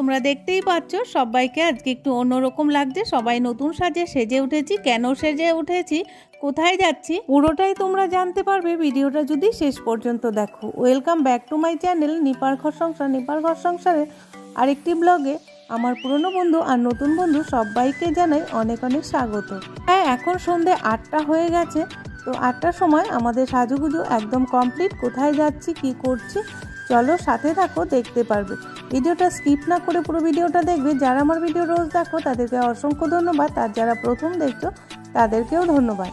তোমরা দেখতেই পাচ্ছ সবাইকে আজকে একটু অন্যরকম লাগছে। সবাই নতুন সাজে সেজে উঠেছি। কেন সেজে উঠেছি, কোথায় যাচ্ছি, পুরোটাই তোমরা জানতে পারবে ভিডিওটা যদি শেষ পর্যন্ত দেখো। Welcome back to my channel নিপার ঘর সংসার। নিপার ঘর সংসারের আরেকটি ব্লগে আমার পুরনো বন্ধু আর নতুন বন্ধু সবাইকে জানাই অনেক অনেক স্বাগত। হ্যাঁ, এখন সন্ধে 8টা হয়ে গেছে। তো 8টার সময় আমাদের সাজুগুজু একদম কমপ্লিট। কোথায় যাচ্ছি, কি করছি, চলো সাথে থাকো, দেখতে পারবে। ভিডিওটা স্কিপ না করে পুরো ভিডিওটা দেখবে। যারা আমার ভিডিও রোজ দেখো তাদেরকে অসংখ্য ধন্যবাদ, আর যারা প্রথম দেখছো তাদেরকেও ধন্যবাদ।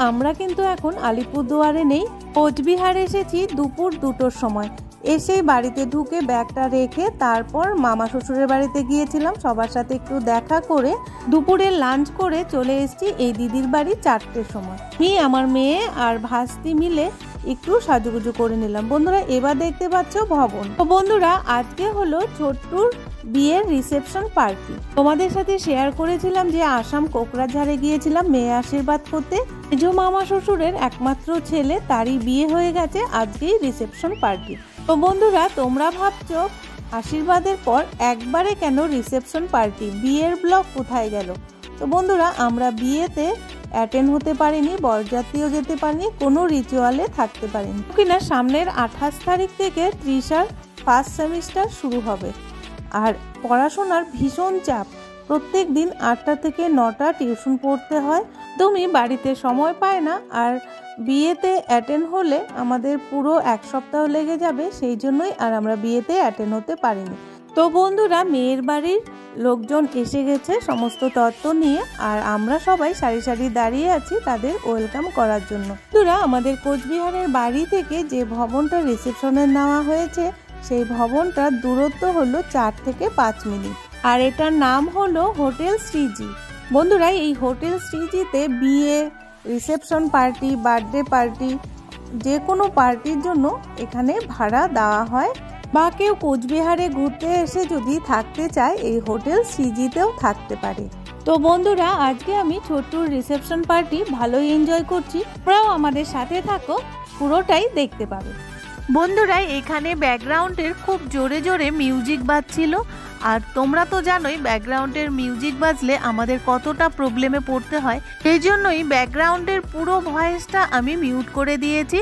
আমরা কিন্তু এখন আলিপুরদুয়ারে নেই, কোচবিহার এসেছি দুপুর 2টোর সময়। এসে বাড়িতে ঢুকে ব্যাগটা রেখে তারপর মামা শ্বশুরের বাড়িতে গিয়েছিলাম। সবার সাথে একটু দেখা করে দুপুরে লাঞ্চ করে চলে এসেছি এই দিদির বাড়ি 4টের সময়। আমার মেয়ে আর ভাস্তি মিলে একটু সাজুগুজু করে নিলাম। বন্ধুরা, এবার দেখতে পাচ্ছ ভবন। তো বন্ধুরা, আজকে হলো ছোট্টুর বিয়ের রিসেপশন পার্টি। তোমাদের সাথে শেয়ার করেছিলাম যে আসাম কোকরাঝাড়ে গিয়েছিলাম মেয়ে আশীর্বাদ করতে। মেজ মামা শ্বশুরের একমাত্র ছেলে, তারই বিয়ে হয়ে গেছে, আজকেই রিসেপশন পার্টি। তো বন্ধুরা, তোমরা ভাবছো আশীর্বাদের পর একবারে কেন রিসেপশন পার্টি, বিয়ের ব্লগ কোথায় গেল? তো বন্ধুরা, আমরা বিয়েতে অ্যাটেন্ড হতে পারিনি, বরযাত্রীও যেতে পারিনি, কোনো রিচুয়ালে থাকতে পারিনি। কিনা সামনের 28 তারিখ থেকে তৃষার ফার্স্ট সেমিস্টার শুরু হবে, আর পড়াশোনার ভীষণ চাপ। প্রত্যেক দিন 8টা থেকে 9টা টিউশন পড়তে হয়, তুমি বাড়িতে সময় পায় না। আর বিয়েতে অ্যাটেন্ড হলে আমাদের পুরো 1 সপ্তাহ লেগে যাবে, সেই জন্যই আর আমরা বিয়েতে অ্যাটেন্ড হতে পারিনি। তো বন্ধুরা, মেয়ের বাড়ির লোকজন এসে গেছে সমস্ত তত্ত্ব নিয়ে, আর আমরা সবাই সারি সারি দাঁড়িয়ে আছি তাদের ওয়েলকাম করার জন্য। বন্ধুরা, আমাদের কোচবিহারের বাড়ি থেকে যে ভবনটা রিসেপশনে নেওয়া হয়েছে সেই ভবনটার দূরত্ব হলো 4 থেকে 5 মিনিট, আর এটার নাম হলো হোটেল শ্রীজি। বন্ধুরা, এই হোটেল শ্রীজিতে বিয়ে, রিসেপশন পার্টি, বার্থডে পার্টি, যে কোনো পার্টির জন্য এখানে ভাড়া দেওয়া হয়, বা কেউ কোচবিহারে ঘুরতে এসে যদি থাকতে চায় এই হোটেল শ্রীজিতেও থাকতে পারে। তো বন্ধুরা, আজকে আমি ছোট্টুর রিসেপশন পার্টি ভালোই এনজয় করছি। তোমরাও আমাদের সাথে থাকো, পুরোটাই দেখতে পাবে। বন্ধুরা, এখানে ব্যাকগ্রাউন্ডের খুব জোরে জোরে মিউজিক বাজছিল, আর তোমরা তো জানোই ব্যাকগ্রাউন্ডের মিউজিক বাজলে আমাদের কতটা প্রবলেমে পড়তে হয়। সেই জন্যই ব্যাকগ্রাউন্ডের পুরো ভয়েসটা আমি মিউট করে দিয়েছি।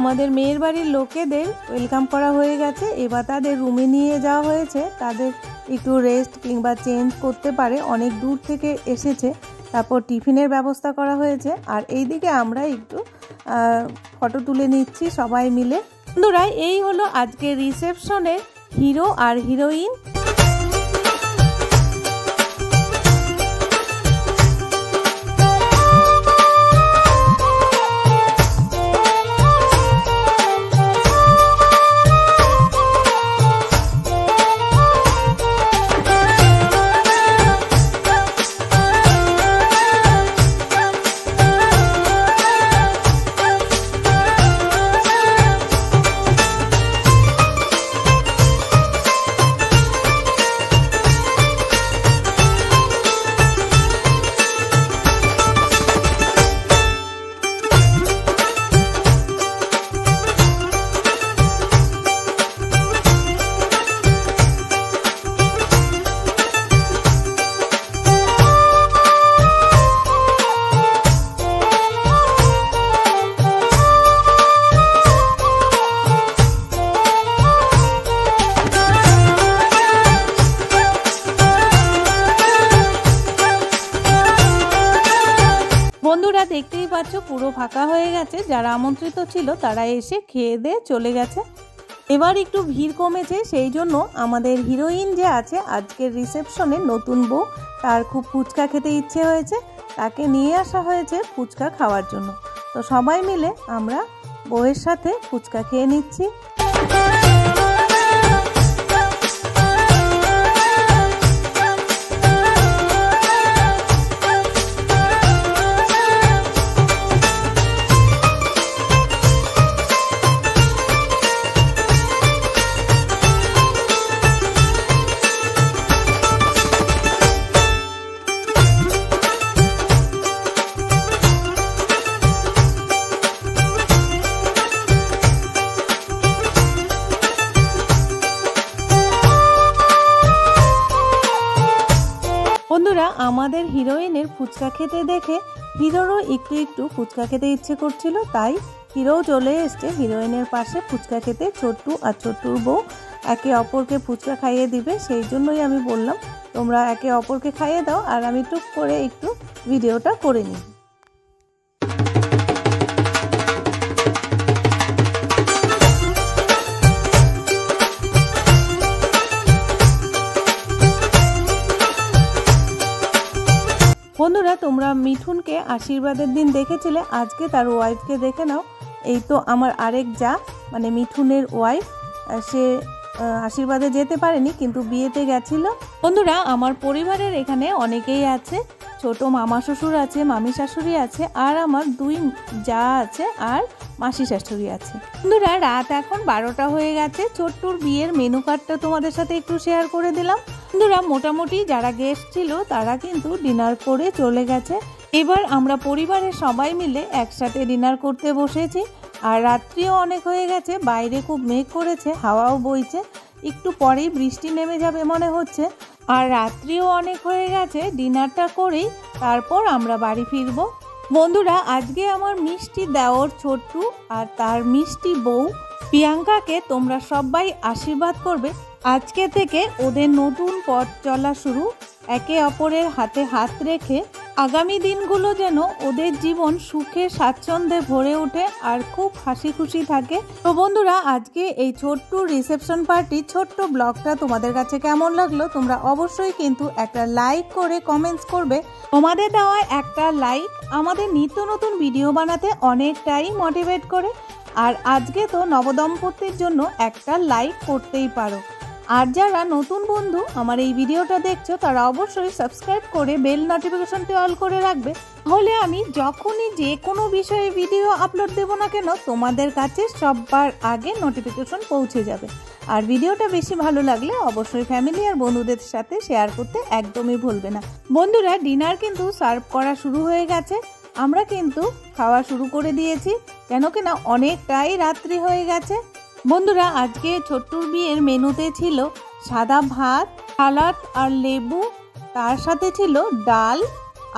আমাদের মেয়ের বাড়ির লোকেদের ওয়েলকাম করা হয়ে গেছে। এবার তাদের রুমে নিয়ে যাওয়া হয়েছে, তাদের একটু রেস্ট কিংবা চেঞ্জ করতে পারে, অনেক দূর থেকে এসেছে। তারপর টিফিনের ব্যবস্থা করা হয়েছে, আর এইদিকে আমরা একটু ফটো তুলে নিচ্ছি সবাই মিলে। বন্ধুরা, এই হলো আজকে রিসেপশনের হিরো আর হিরোইন। দেখতেই পাচ্ছ পুরো ফাঁকা হয়ে গেছে, যারা আমন্ত্রিত ছিল তারা এসে খেয়ে দিয়ে চলে গেছে। এবার একটু ভিড় কমেছে, সেই জন্য আমাদের হিরোইন যে আছে আজকের রিসেপশনে নতুন বউ, তার খুব ফুচকা খেতে ইচ্ছে হয়েছে, তাকে নিয়ে আসা হয়েছে ফুচকা খাওয়ার জন্য। তো সবাই মিলে আমরা বউয়ের সাথে ফুচকা খেয়ে নিচ্ছি। বন্ধুরা, আমাদের হিরোইনের ফুচকা খেতে দেখে হিরোরও একটু ফুচকা খেতে ইচ্ছে করছিল, তাই হিরোও চলে এসছে হিরোইনের পাশে ফুচকা খেতে। ছোট্টু আর ছোট্টুর বউ একে অপরকে ফুচকা খাইয়ে দিবে, সেই জন্যই আমি বললাম তোমরা একে অপরকে খাইয়ে দাও আর আমি টুক করে একটু ভিডিওটা করে নিই। বন্ধুরা, তোমরা মিঠুনকে আশীর্বাদের দিন দেখেছিলে, আজকে তার ওয়াইফকে দেখে নাও। এই তো আমার আরেক যা, মানে মিঠুনের ওয়াইফ, সে আশীর্বাদে যেতে পারেনি কিন্তু বিয়েতে গেছিল। বন্ধুরা, আমার পরিবারের এখানে অনেকেই আছে, ছোট মামা শ্বশুর আছে, মামি শাশুড়ি আছে, আর আমার 2 যা আছে আর মাসি শাশুড়ি আছে। বন্ধুরা, রাত এখন 12টা হয়ে গেছে। ছোট্টুর বিয়ের মেনু কার্ডটা তোমাদের সাথে একটু শেয়ার করে দিলাম। বন্ধুরা, মোটামুটি যারা গেস্ট ছিল তারা কিন্তু ডিনার করে চলে গেছে। এবার আমরা পরিবারের সবাই মিলে একসাথে ডিনার করতে বসেছি। আর রাত্রিও অনেক হয়ে গেছে, বাইরে খুব মেঘ করেছে, হাওয়াও বইছে, একটু পরেই বৃষ্টি নেমে যাবে মনে হচ্ছে। আর রাত্রিও অনেক হয়ে গেছে, ডিনারটা করেই তারপর আমরা বাড়ি ফিরবো। বন্ধুরা, আজকে আমার মিষ্টি দেওর ছোট্টু আর তার মিষ্টি বউ প্রিয়াঙ্কাকে তোমরা সবাই আশীর্বাদ করবে। আজকে থেকে ওদের নতুন পথ চলা শুরু, একে অপরের হাতে হাত রেখে আগামী দিনগুলো যেন ওদের জীবন সুখে স্বাচ্ছন্দ্যে ভরে ওঠে আর খুব হাসি খুশি থাকে। তো বন্ধুরা, আজকে এই ছোট্ট রিসেপশন পার্টি ছোট্ট ব্লগটা তোমাদের কাছে কেমন লাগলো তোমরা অবশ্যই কিন্তু একটা লাইক করে কমেন্টস করবে। তোমাদের দেওয়া একটা লাইক আমাদের নিত্য নতুন ভিডিও বানাতে অনেকটাই মোটিভেট করে। আর আজকে তো নবদম্পতির জন্য একটা লাইক করতেই পারো। আর যারা নতুন বন্ধু আমার এই ভিডিওটা দেখছো তারা অবশ্যই সাবস্ক্রাইব করে বেল নোটিফিকেশনটি অল করে রাখবে, তাহলে আমি যখনই যে কোনো বিষয়ে ভিডিও আপলোড দেবো না কেন তোমাদের কাছে সবার আগে নোটিফিকেশন পৌঁছে যাবে। আর ভিডিওটা বেশি ভালো লাগলে অবশ্যই ফ্যামিলি আর বন্ধুদের সাথে শেয়ার করতে একদমই ভুলবে না। বন্ধুরা, ডিনার কিন্তু সার্ভ করা শুরু হয়ে গেছে, আমরা কিন্তু খাওয়া শুরু করে দিয়েছি, কেন কিনা অনেকটাই রাত্রি হয়ে গেছে। বন্ধুরা, আজকে ছোট্টুর বিয়ের মেনুতে ছিল সাদা ভাত, সালাদ আর লেবু, তার সাথে ছিল ডাল,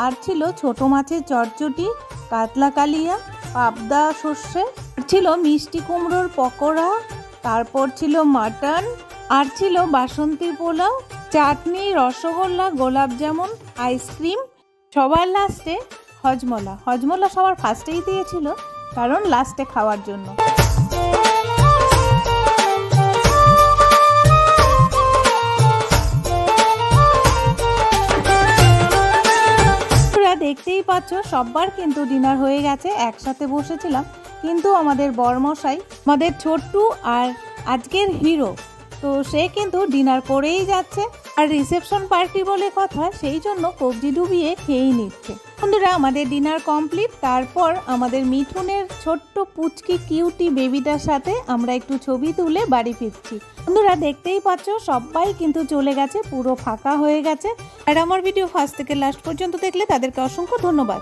আর ছিল ছোট মাছের চটচটি, কাতলা কালিয়া, পাবদা সর্ষে, ছিল মিষ্টি কুমড়োর পকোড়া, তারপর ছিল মাটন, আর ছিল বাসন্তী পোলাও, চাটনি, রসগোল্লা, গোলাপ জামুন, আইসক্রিম, সবার লাস্টে হজমলা। হজমলা সবার ফার্স্টেই দিয়েছিল কারণ লাস্টে খাওয়ার জন্য। দেখতেই পাচ্ছ সবার কিন্তু ডিনার হয়ে গেছে, একসাথে বসেছিলাম, কিন্তু আমাদের বরমশাই, আমাদের ছোট্টু আর আজকের হিরো, তো সে কিন্তু ডিনার করেই যাচ্ছে। আর রিসেপশন পার্টি বলে কথা, সেই জন্য কবজি ডুবিয়ে খেয়েই নিচ্ছে। বন্ধুরা, আমাদের ডিনার কমপ্লিট, তারপর আমাদের মিঠুনের ছোট্ট পুচকি কিউটি বেবিটার সাথে আমরা একটু ছবি তুলে বাড়ি ফিরছি। বন্ধুরা, দেখতেই পাচ্ছ সবাই কিন্তু চলে গেছে, পুরো ফাঁকা হয়ে গেছে। আর আমার ভিডিও ফার্স্ট থেকে লাস্ট পর্যন্ত দেখলে তাদেরকে অসংখ্য ধন্যবাদ।